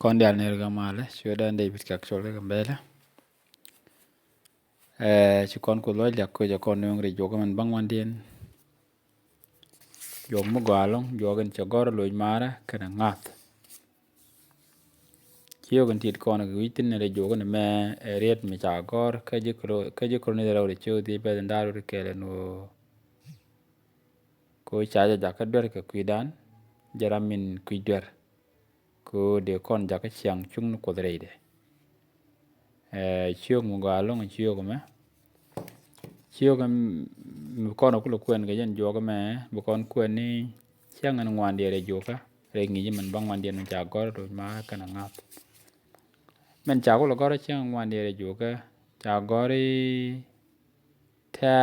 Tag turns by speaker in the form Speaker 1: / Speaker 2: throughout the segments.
Speaker 1: Kon dial nerga male shoda David kakchole gambele chukon ko loy jak ko jakon nong re joga man bang wandien jog mo galong jogen chagor loy mara kana ngat chiyogen tit kon ga witin ne joga ne me riet mi chagor ka jikro ne ro chu di be ndaru re kele no ko chaja jakadwer ka kuidan jaramin kuidwer ko de kon jaka chiang chung ko dreide chiyog mo galong chiyog me chiyogan kono kulo kwen ga yen joga me bu kon kwen ni chiang an ngwan de re joka re ngi man bang wan de no jagor do ma kana ngat men cha kulo gor chiang ngwan de re joka jagori ta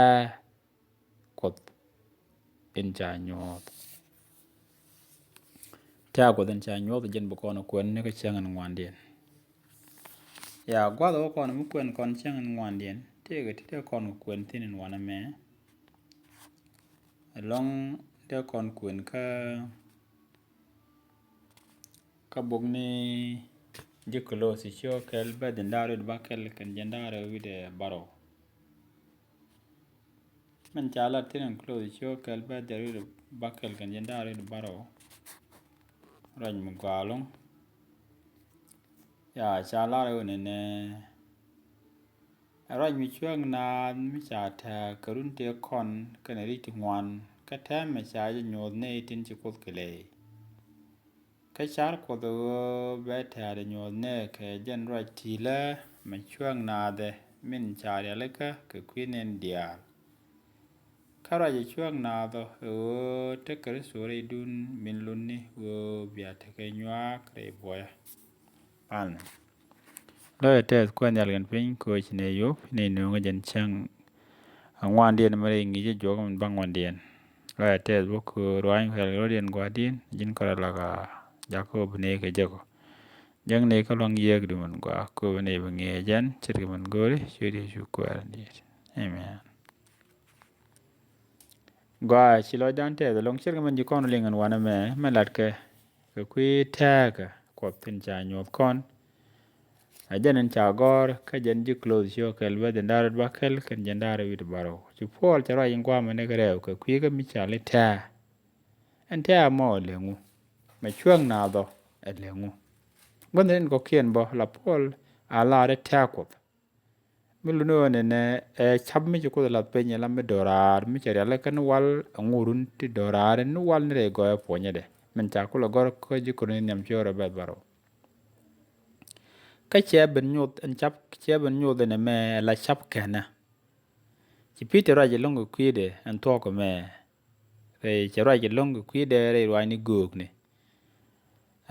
Speaker 1: kot in cha nyot ta ko den cha nyot jen bu kono kwen ne ka chiang an ngwan de ya gwa do kono mu kwen kon chiang an ngwan de te ga te kono kwen tin en wana me long de kon kwen ka bogni jikolo si sho kel ba den daro ba kel kan jandaro wide baro men chala tinen klo si sho kel ba der ba kel kan jandaro baro ran mu galong ya chala ro ne ran mi chuang na mi cha ta karun te kon kan ri ti ngwan ka ta me cha nyod ne tin chi kol kele cái char của tôi bé thà để nhồi nè cái dân rồi thì là mà chuang nà de mình chả để lấy cái quy nên dia cái rồi chuang nà đó tất cả số này đun mình luôn nè bia thế cái nhua cái boy an rồi thế quan nhà gần pin coi chỉ này yo này nó cái dân chăng ngoan điền mà đi nghĩ cho mình băng ngoan điền rồi thế bốc rồi anh phải rồi điền ngoan điền dân coi là cái Jacob ne ke jago jang ne ka long yeg du man gwa ko ne ba nge jan chir man gore shuri shu kwar ni amen gwa chilo dan te long chir man ji kon lingan wana me malat ke kwi ta ka ko tin cha nyot kon a janen cha gor ka jan ji close sho kel ba den dar ba kel kan jan dar wi baro chu pol cha ra yin kwa man ne gare ka kwi ga mi cha le ta an ta mo le ngu ma chuang na do le ngu Gwen ko kien bo la pol ala de takop miluno ne chab mi ko la penya la me dorar mi chere la kan wal ngurun ti dorar nu wal ne go ponya de men ta ko gor ko ji ko ne nyam chora ba baro ka che ben nyot en chap che ben nyot ne me la chap kana ci peter ra je longo kwide en to ko me re che ra je longo kwide re wa ni gog ne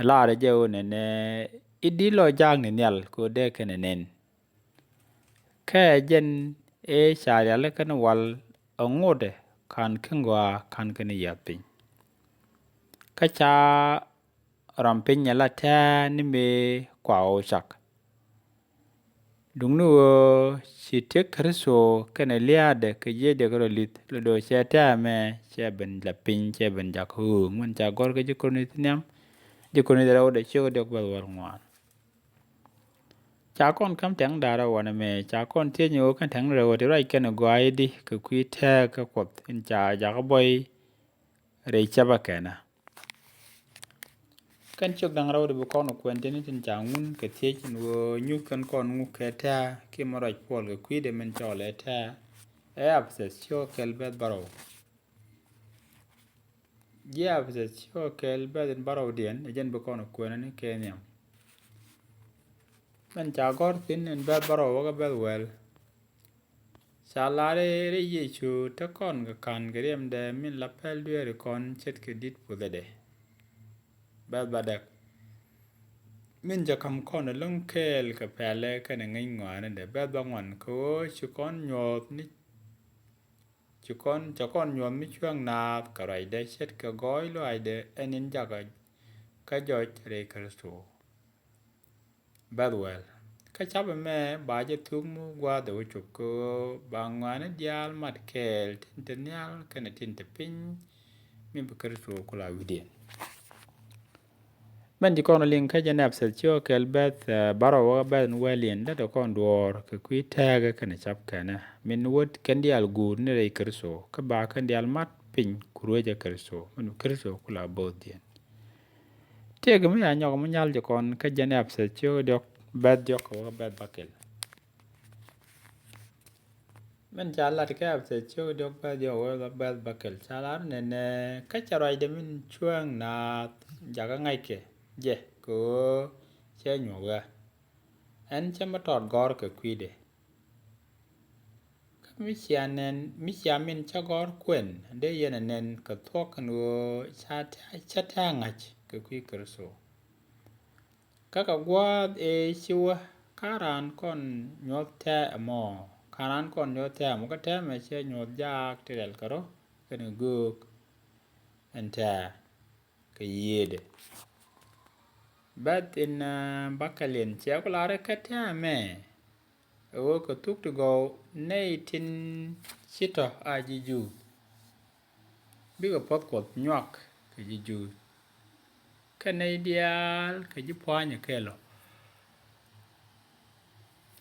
Speaker 1: la re je ne idi lo jang ni nyal ko de kene nen ka jen sharia le kan wal ngode kan kengwa kan kene yapin ka cha rampin nyala ta ni me kwa o sak dung nu si te kriso kene liade ke je de ko lit lo do cha ta me che ben la pin che ben jak hu mun cha gor ke ji ko ni nyam ji ko ni da o de che de ko war ngwan cha con kam tang dara wana me cha con tie nyo kan tang ro de rai kan go ai di ku kwi ta ka kwat in cha ja ga boy re cha ba kana kan chok dang ro de bu kon ko en tin cha ngun ke tie chin wo nyu kan kon ngu ke ta ki mo rai pol ke kwi de men cho le ta e abse sio kel bet baro ye abse sio kel bet baro dien jen bu kon ko en ke nyam men cha gor tin en bet baro ga bet well Salare re yechu ta kon ga kan gerem de min la pel duere kon chet ke dit pudede. Bel badak. Min ja kam kon long kel ka pele ka na ngai ngwana de bel bangwan ko chu kon nyot ni chu kon cha kon nyot mi chuang na ka rai de chet ka goi lo ai de enin ja ka jo re kristo. Bel well. Ka chaba me ba je tung mu gwa do chuk ko ba ngwana dial mat kel tin nyal kana tin te pin mi ba kristo ko la widien men ji kono ling ka janab sel chio kel beth baro wa beth welien da to kon duor ka kui tega kana chap kana min wot kendi al gur ne rei kerso ka ba kendi al mat pin kuroja kerso men kerso kula bodien tega mi anyog mo nyal ji kon ka janab sel chio dok beth jok wa beth bakel men chala ke ab sel chio dok beth yo wa beth bakel chala ne ka charai de min chuang na jaga ngai ke je ko che nyuga en chama tot gor ka kwide ka mi chiamin cha gor kwen de yen nen ka thok no cha ta ngach ka kwi kerso ka gwa e chiwa karan kon nyot ta mo karan kon nyot ta mo ka ta me che nyot jak tel karo ken guk enta ka yede but in bakalien chia ko lare kata me o ko tuk to go nei tin chito ajiju bi ko pot ko nyak ke jiju canadian ke ji pwanya kelo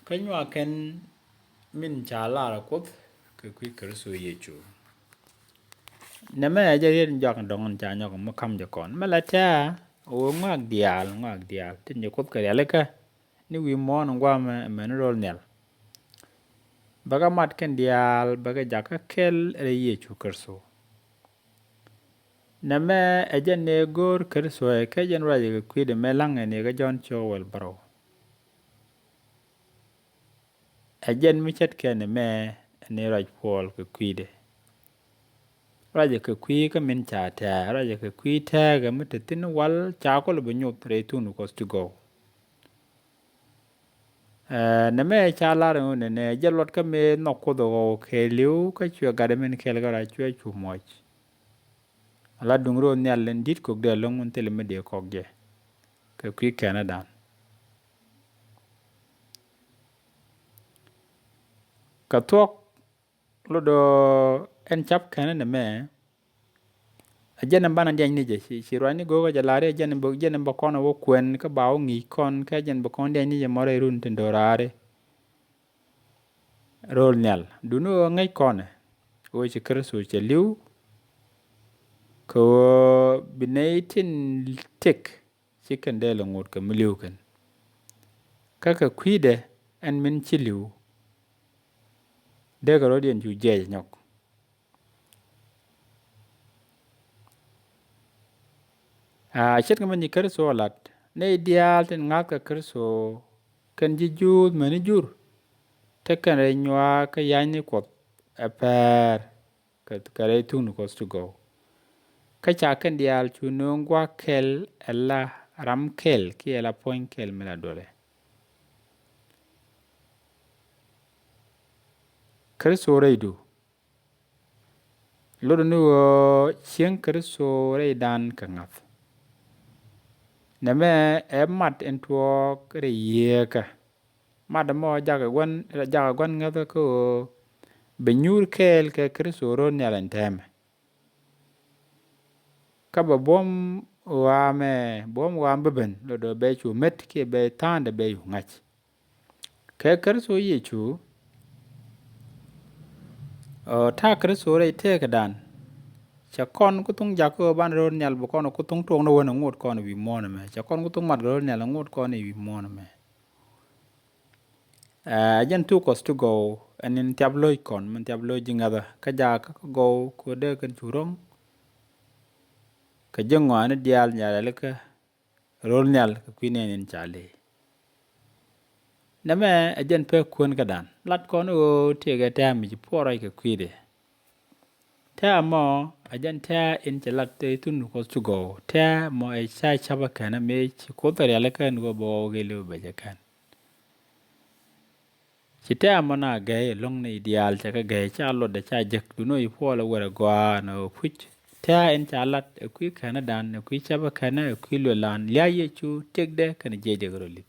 Speaker 1: ke nyaken min chala la ko ke kwi kerso yechu na me ajarir njak dongon cha nyok mo kam je kon malata o ngak dial tin je kot kare leka ni wi mon ngwa me rol nel baga mat ken dial baga jaka kel re yechu kerso na me ajan ne gor kerso e ke jan raje ke kwide me lang ne ga jon chowel baro ajan mi chet ken me ne raj pol ke kwide raje ke kwi ka min cha ta raje ke kwi ta ga mutatin wal cha ko le nyot re tunu ko to go na me cha la ro ne jalot ka me no ko do ke liu ka chwe ga de men kel ga ra chwe chu moch ala dungro ne alen dit ko de longun tele me de ko ge ke kwi Canada ka tok lo do en chap Canada me ajen bana ndian ni je si rwani go ga jalare jen bo kono wo kwen ka bawo ngi kon ka jen bo kon ndian ni je more run tindorare rol nyal dunu ngai kone o ci kerso ci liu ko binaitin tik ci kan de la ngot ka miliu kan kaka kwide en min ci liu de ga rodien ju je nyok chet ka man kerso lat ne ideal tin ngak ka kerso kan ji jud mani jur te kan re nywa ka yani ko aper ka re tun ko to go ka cha kan dial chu nongwa kel ella ram kel ki ela point kel mela dole kerso reidu lodo nu chen kerso re dan ka ngaf na me mat entwo kre yeka madamo jaga gwan ngada ko benyur kel ke kerso ro nyalan teme kaba bom wa beben lo do be chu met ke be tande be yu ngach ke kerso ye chu ta kerso re te ka dan cha kon ku tung ja ko ban ro nyal bo kon ku tung tong no wona ngot kon wi mon me cha kon ku tung mat ro nyal ngot kon wi mon me jan tu kos to go anin tabloy kon man tabloy jingada ka ja ka go ko de kan churong ka jengwa ne dial nyale ka rol nyal ka kwine nin chale na me ajan pe kun ka dan lat kon o tege ta mi porai ka kwide ta mo ajan ta in chalat te tun ko to go ta mo ai sai chaba kana me ko tare ala kan go bo ge lu be kan chita amana gay long ne ideal cha ka gay cha lo da cha jek du no ipo la wara gwa no puch ta en cha lat ku kana dan ku cha ba kana ku lo lan ya ye chu tek de kana je de gro li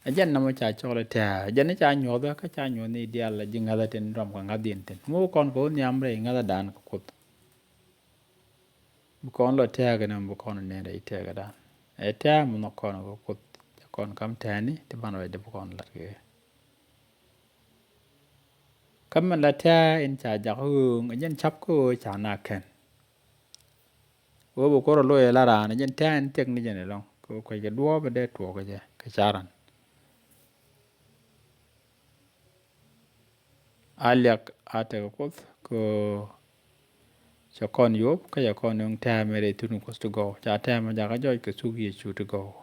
Speaker 1: ajan na mo cha chola ta ajan cha nyo da ka cha nyo ne ideal la jinga la ten rom ka ngadien ten mo kon ko nyam re ngala dan ko bu kon lo ta ga na bu kon ne re ta ga dan Eta mo no kon go kut kon kam tani te ban wa de kon lat ge. Kam man la ta in cha ja ko ngen chap ko cha na ken. Wo bo ko lo la ra na jen tan tek ni jen long ko ko ge duo ba de tuo ge ke charan. Aliak ate ko cha kon yop ka ya kon yung ta mere tunu ko to go cha ta ma ja ga joy ke su ye chu to go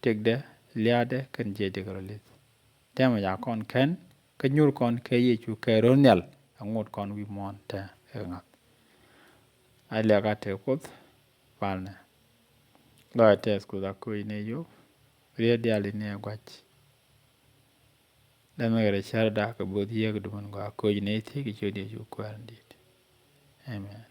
Speaker 1: tek de lia de kan je de ko le ta ma ja kon ken ka nyur kon ke ye chu ke ronel angot kon wi mon ta e nga aliak ate ko palne lo ate ko da ko ne yo rie de ali ne gwach da me gare char da ka bod ye ko dum ko ne ti ki chu de chu ko andi amen.